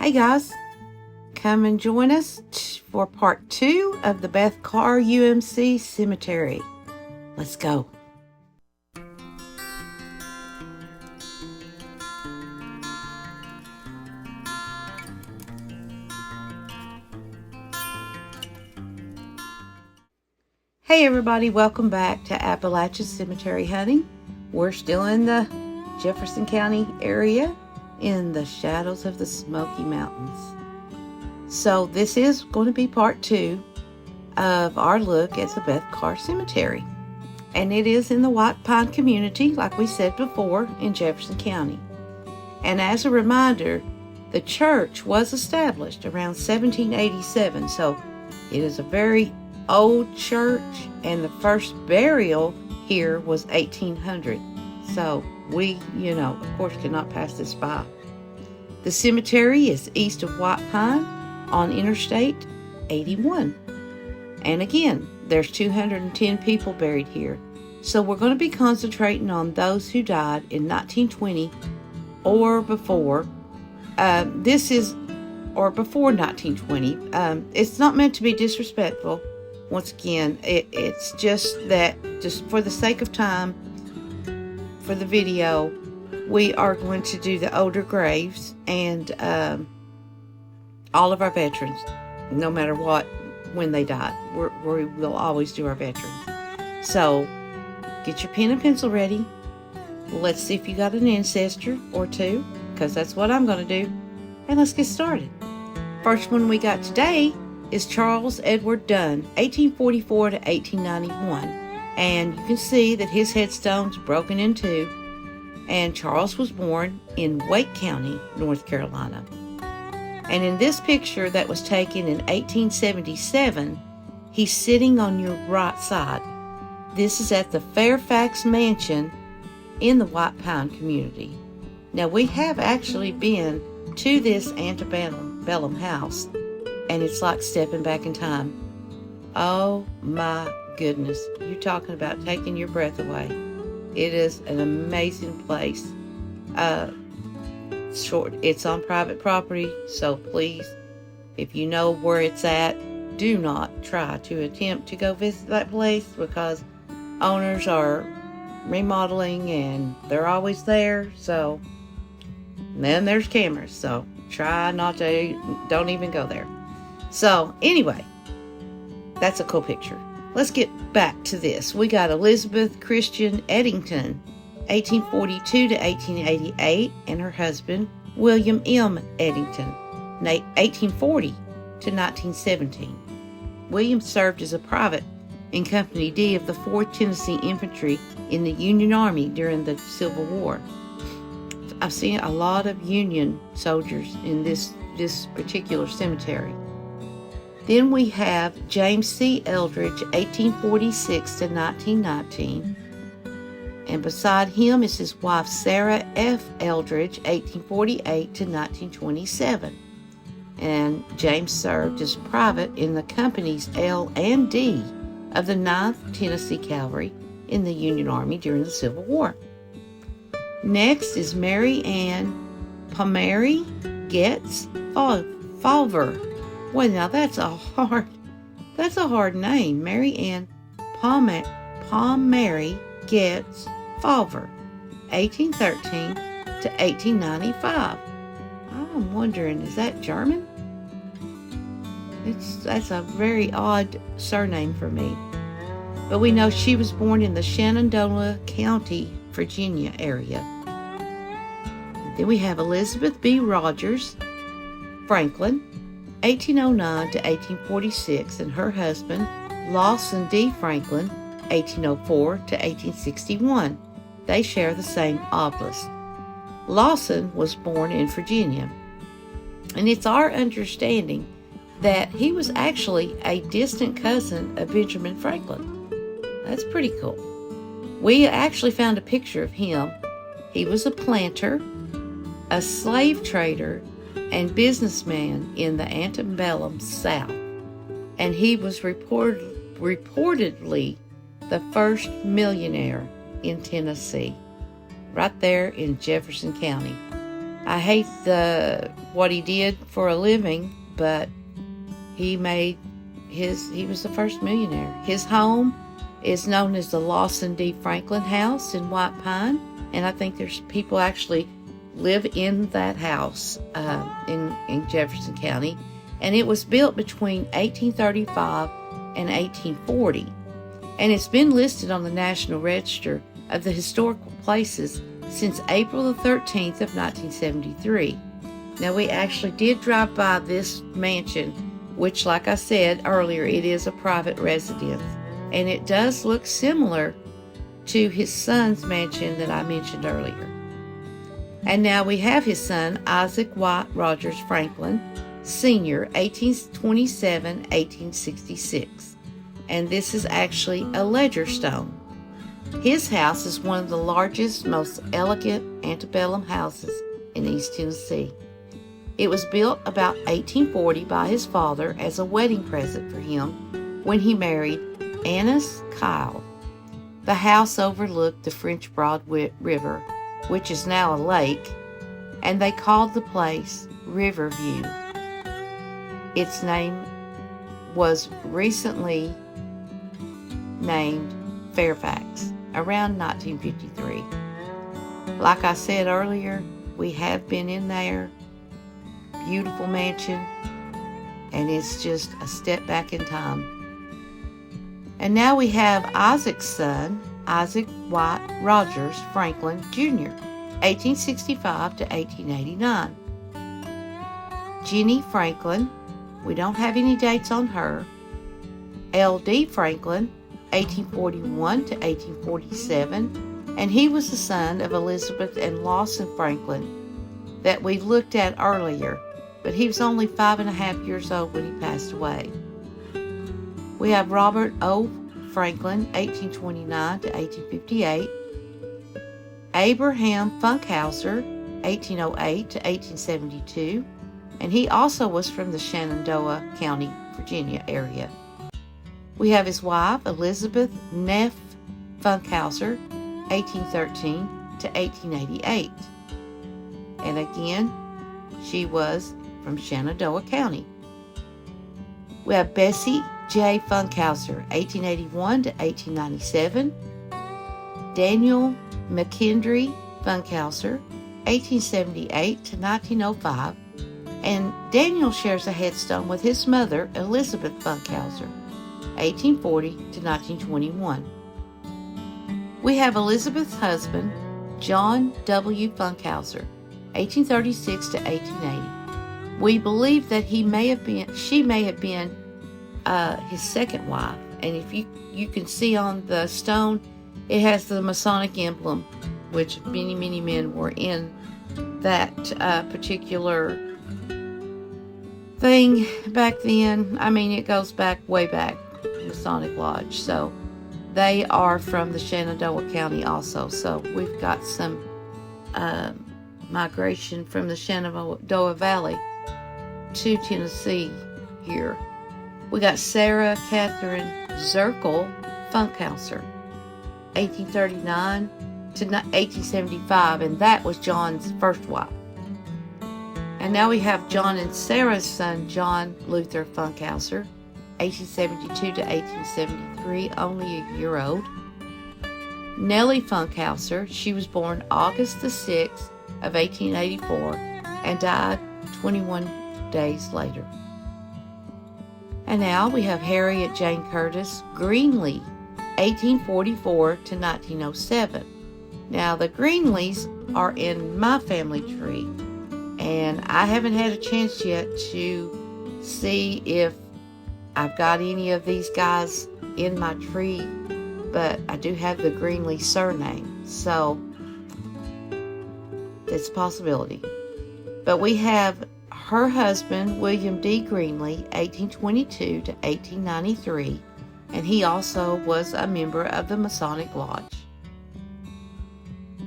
Hey guys, come and join us for part 2 of the Beth Carr UMC Cemetery. Let's go. Hey everybody, welcome back to Appalachia Cemetery Hunting. We're still in the Jefferson County area in the shadows of the Smoky Mountains. So this is going to be part 2 of our look at the Beth Carr Cemetery. And it is in the White Pine community, like we said before, in Jefferson County. And as a reminder, the church was established around 1787, so it is a very old church, and the first burial here was 1800. So we, of course, cannot pass this by. The cemetery is east of White Pine on Interstate 81. And again, there's 210 people buried here. So we're going to be concentrating on those who died in 1920 or before. Before 1920. It's not meant to be disrespectful. Once again, it's just that, just for the sake of time, for the video, we are going to do the older graves and all of our veterans, no matter what, when they died. We will always do our veterans. So, get your pen and pencil ready. Let's see if you got an ancestor or two, because that's what I'm going to do. And let's get started. First one we got today is Charles Edward Dunn, 1844 to 1891. And you can see that his headstone's broken in two. And Charles was born in Wake County, North Carolina. And in this picture that was taken in 1877, he's sitting on your right side. This is at the Fairfax Mansion in the White Pine community. Now, we have actually been to this antebellum house, and it's like stepping back in time. Oh my goodness. You're talking about taking your breath away. It is an amazing place. It's on private property, so please, if you know where it's at, do not try to attempt to go visit that place, because owners are remodeling and they're always there. So then there's cameras, so try not to, don't even go there. So anyway, that's a cool picture. Let's get back to this. We got Elizabeth Christian Eddington, 1842 to 1888, and her husband, William M. Eddington, 1840 to 1917. William served as a private in Company D of the 4th Tennessee Infantry in the Union Army during the Civil War. I've seen a lot of Union soldiers in this particular cemetery. Then we have James C. Eldridge, 1846 to 1919. And beside him is his wife, Sarah F. Eldridge, 1848 to 1927. And James served as private in the companies L and D of the 9th Tennessee Cavalry in the Union Army during the Civil War. Next is Mary Ann Palmieri Getz Falver. Well, now that's a hard name. Mary Ann Palmieri Getz Falver, 1813 to 1895. I'm wondering, is that German? That's a very odd surname for me. But we know she was born in the Shenandoah County, Virginia area. Then we have Elizabeth B. Rogers Franklin, 1809 to 1846, and her husband, Lawson D. Franklin, 1804 to 1861. They share the same obelisk. Lawson was born in Virginia, and it's our understanding that he was actually a distant cousin of Benjamin Franklin. That's pretty cool. We actually found a picture of him. He was a planter, a slave trader, and businessman in the antebellum South, and he was reportedly the first millionaire in Tennessee, right there in Jefferson County. I hate what he did for a living, but he was the first millionaire. His home is known as the Lawson D. Franklin House in White Pine, and I think there's people actually live in that house in Jefferson County, and it was built between 1835 and 1840, and it's been listed on the National Register of the Historical Places since April the 13th of 1973. Now, we actually did drive by this mansion, which, like I said earlier, it is a private residence, and it does look similar to his son's mansion that I mentioned earlier. And now we have his son, Isaac White Rogers Franklin, Sr., 1827-1866. And this is actually a ledger stone. His house is one of the largest, most elegant antebellum houses in East Tennessee. It was built about 1840 by his father as a wedding present for him when he married Annis Kyle. The house overlooked the French Broad River, which is now a lake, and they called the place Riverview. Its name was recently named Fairfax around 1953. Like I said earlier, we have been in there. Beautiful mansion, and it's just a step back in time. And now we have Isaac's son, Isaac White Rogers Franklin Jr., 1865 to 1889. Jenny Franklin, we don't have any dates on her. L.D. Franklin, 1841 to 1847, and he was the son of Elizabeth and Lawson Franklin that we looked at earlier, but he was only 5.5 years old when he passed away. We have Robert O. Franklin, 1829 to 1858, Abraham Funkhauser, 1808 to 1872, and he also was from the Shenandoah County, Virginia area. We have his wife, Elizabeth Neff Funkhauser, 1813 to 1888, and again, she was from Shenandoah County. We have Bessie J. Funkhauser, 1881 to 1897, Daniel McKendry Funkhauser, 1878 to 1905, and Daniel shares a headstone with his mother, Elizabeth Funkhauser, 1840 to 1921. We have Elizabeth's husband, John W. Funkhauser, 1836 to 1880. We believe that she may have been his second wife, and if you can see on the stone, it has the Masonic emblem, which many men were in that particular thing back then. I mean, it goes back way back, Masonic Lodge. So they are from the Shenandoah County also. So we've got some migration from the Shenandoah Valley to Tennessee here. We got Sarah Catherine Zirkel Funkhauser, 1839 to 1875, and that was John's first wife. And now we have John and Sarah's son, John Luther Funkhauser, 1872 to 1873, only a year old. Nellie Funkhauser, she was born August the 6th of 1884 and died 21 days later. And now we have Harriet Jane Curtis Greenlee, 1844 to 1907. Now the Greenlees are in my family tree, and I haven't had a chance yet to see if I've got any of these guys in my tree, but I do have the Greenlee surname, so it's a possibility. But we have her husband, William D. Greenlee, 1822 to 1893, and he also was a member of the Masonic Lodge.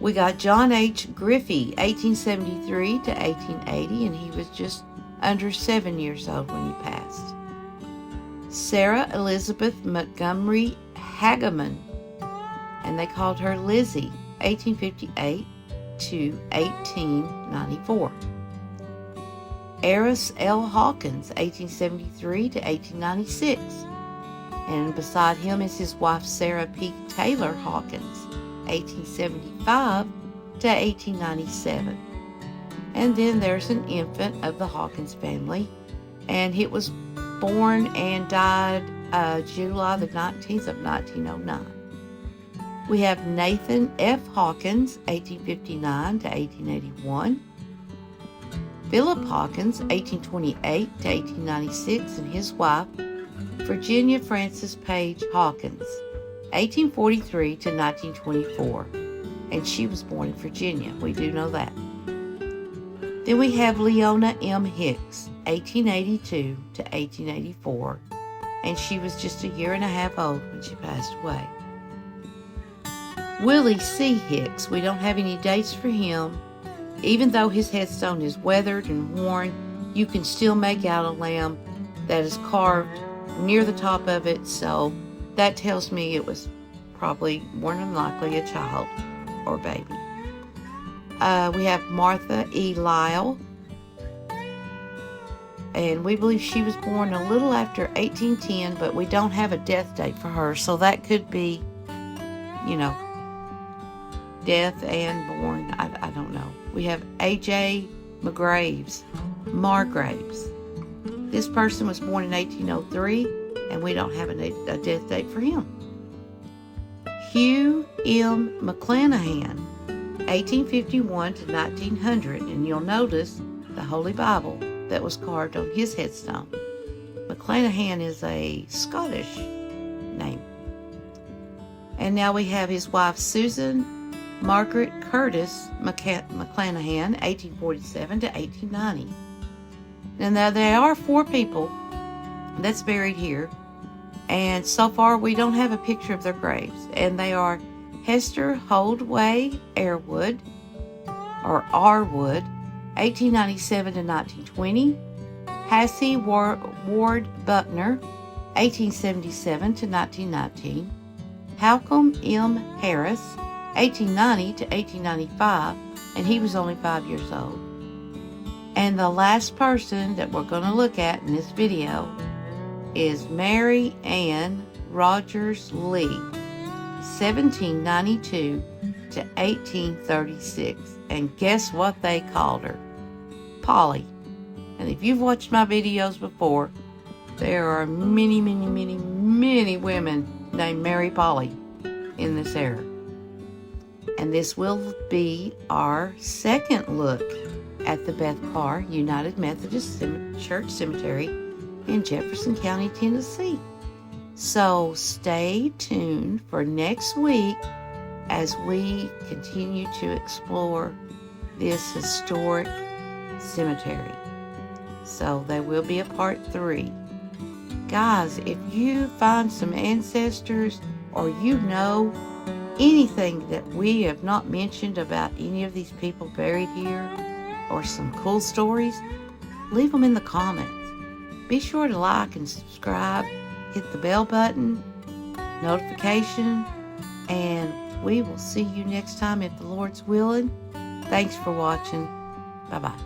We got John H. Griffey, 1873 to 1880, and he was just under 7 years old when he passed. Sarah Elizabeth Montgomery Hageman, and they called her Lizzie, 1858 to 1894. Eris L. Hawkins, 1873 to 1896. And beside him is his wife Sarah P. Taylor Hawkins, 1875 to 1897. And then there's an infant of the Hawkins family, and it was born and died July the 19th of 1909. We have Nathan F. Hawkins, 1859 to 1881. Philip Hawkins, 1828 to 1896, and his wife, Virginia Frances Page Hawkins, 1843 to 1924. And she was born in Virginia. We do know that. Then we have Leona M. Hicks, 1882 to 1884, and she was just a year and a half old when she passed away. Willie C. Hicks, we don't have any dates for him. Even though his headstone is weathered and worn, you can still make out a lamb that is carved near the top of it, so that tells me it was probably more than likely a child or baby. We have Martha E. Lyle, and we believe she was born a little after 1810, but we don't have a death date for her, so that could be, death and born. I don't know. We have A.J. Margraves. This person was born in 1803, and we don't have a death date for him. Hugh M. McClanahan, 1851 to 1900, and you'll notice the Holy Bible that was carved on his headstone. McClanahan is a Scottish name. And now we have his wife Susan Margaret Curtis McClanahan, 1847 to 1890. And now there are 4 people that's buried here, and so far we don't have a picture of their graves, and they are Hester Holdway Arwood, 1897 to 1920, Hassie Ward Buckner, 1877 to 1919, Halcom M. Harris, 1890 to 1895, and he was only 5 years old. And the last person that we're going to look at in this video is Mary Ann Rogers Lee, 1792 to 1836. And guess what they called her? Polly. And if you've watched my videos before, there are many, many, many, many women named Mary Polly in this era. And this will be our second look at the Beth Carr United Methodist Church Cemetery in Jefferson County, Tennessee. So stay tuned for next week as we continue to explore this historic cemetery. So there will be a part 3. Guys, if you find some ancestors or you know anything that we have not mentioned about any of these people buried here, or some cool stories, leave them in the comments. Be sure to like and subscribe, hit the bell button, notification, and we will see you next time if the Lord's willing. Thanks for watching. Bye-bye.